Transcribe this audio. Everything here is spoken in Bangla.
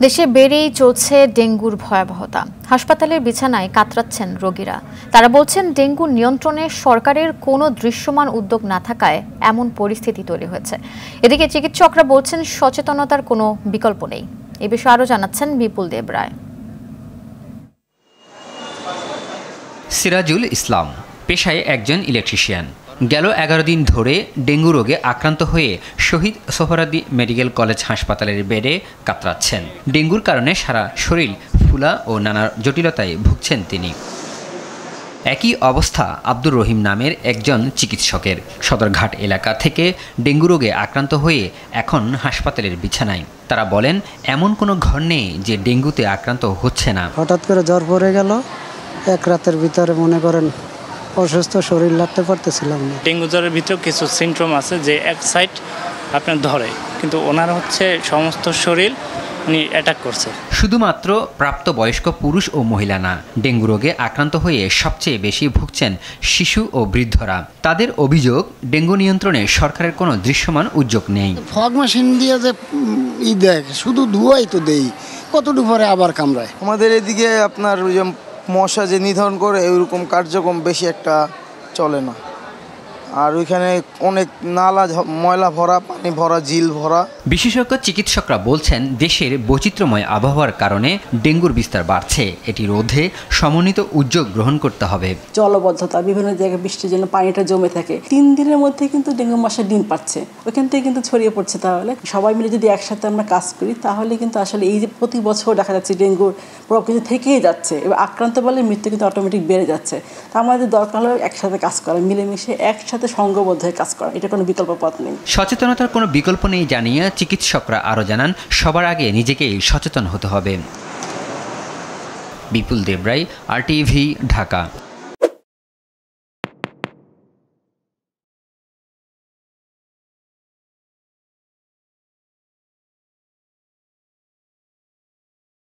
দেশে বেড়েই চলছে ডেঙ্গুর ভয়াবহতা। হাসপাতালের বিছানায় কাতরাচ্ছেন রোগীরা। তারা বলছেন, ডেঙ্গু নিয়ন্ত্রণে সরকারের কোনো দৃশ্যমান উদ্যোগ না থাকায় এমন পরিস্থিতি তৈরি হয়েছে। এদিকে চিকিৎসকরা বলছেন, সচেতনতার কোনো বিকল্প নেই। এ বিষয়ে আরও জানাচ্ছেন বিপুল দেব রায়। সিরাজুল ইসলাম পেশায় একজন ইলেকট্রিশিয়ান। গেল 11 দিন ধরে ডেঙ্গু রোগে আক্রান্ত হয়ে শহীদ সোহরাওয়ার্দী মেডিকেল কলেজ হাসপাতালের বেডে কাতরাচ্ছেন। ডেঙ্গুর কারণে সারা শরীর ফুলা ও নানা জটিলতায় ভুগছেন তিনি। একই অবস্থা আব্দুর রহিম নামের একজন চিকিৎসকের। সদরঘাট এলাকা থেকে ডেঙ্গু রোগে আক্রান্ত হয়ে এখন হাসপাতালের বিছানায়। তারা বলেন, এমন কোনো ঘর নেই যে ডেঙ্গুতে আক্রান্ত হচ্ছে না। হঠাৎ করে জ্বর পড়ে গেল, এক রাতের ভিতরে মনে করেন অসুস্থ শরীর লাগতে পারতেছিলাম না। ডেঙ্গু জ্বরের ভিতরে কিছু সিমটম আছে যে এক সাইড আপনার ধরে, কিন্তু ওনার হচ্ছে সমস্ত শরীর উনি অ্যাটাক করছে। শুধুমাত্র প্রাপ্তবয়স্ক পুরুষ ও মহিলা না, ডেঙ্গু রোগে আক্রান্ত হয়ে সবচেয়ে বেশি ভুগছেন শিশু ও বৃদ্ধরা। তাদের অভিযোগ, ডেঙ্গু নিয়ন্ত্রণে সরকারের কোনো দৃশ্যমান উদ্যোগ নেই। ফগ মেশিন দিয়ে যে দেয়, শুধু ধোয়াই তো দেই, কতটুকু পরে আবার কামড়ায়। আমাদের এদিকে আপনার ওই যে মশা যে নিধন করে ওইরকম কার্যক্রম বেশি একটা চলে না। আর ওইখানে অনেক নালা ময়লা ভরা, পানি ভরা, ঝিল ভরা। বিশেষজ্ঞ চিকিৎসকরা বলছেন, দেশের বৈচিত্র্যময় আবহাওয়ার কারণে ডেঙ্গুর বিস্তার বাড়ছে। এটি রোধে সমন্বিত উদ্যোগ গ্রহণ করতে হবে। জলবদ্ধতা, বিভিন্ন জায়গায় বৃষ্টির জন্য পানিটা জমে থাকে। 3 দিনের মধ্যে কিন্তু ডেঙ্গু মশা ডিম পাচ্ছে, ওইখান থেকে কিন্তু ছড়িয়ে পড়ছে। তাহলে সবাই মিলে যদি একসাথে আমরা কাজ করি, তাহলে কিন্তু আসলে এই যে প্রতি বছর দেখা যাচ্ছে ডেঙ্গুর প্রভাব কিন্তু থেকেই যাচ্ছে এবং আক্রান্ত বলে মৃত্যু কিন্তু অটোমেটিক বেড়ে যাচ্ছে। তা আমাদের দরকার হলো একসাথে কাজ করা, মিলেমিশে একসাথে সংঘবদ্ধ হয়ে কাজ করা। এটা কোনো বিকল্প পথ নেই। সচেতনতার কোনো বিকল্প নেই জানিয়ে চিকিৎসকরা আরও জানান, সবার আগে নিজেকেই সচেতন হতে হবে। বিপুল দেব রায়, RTV, ঢাকা।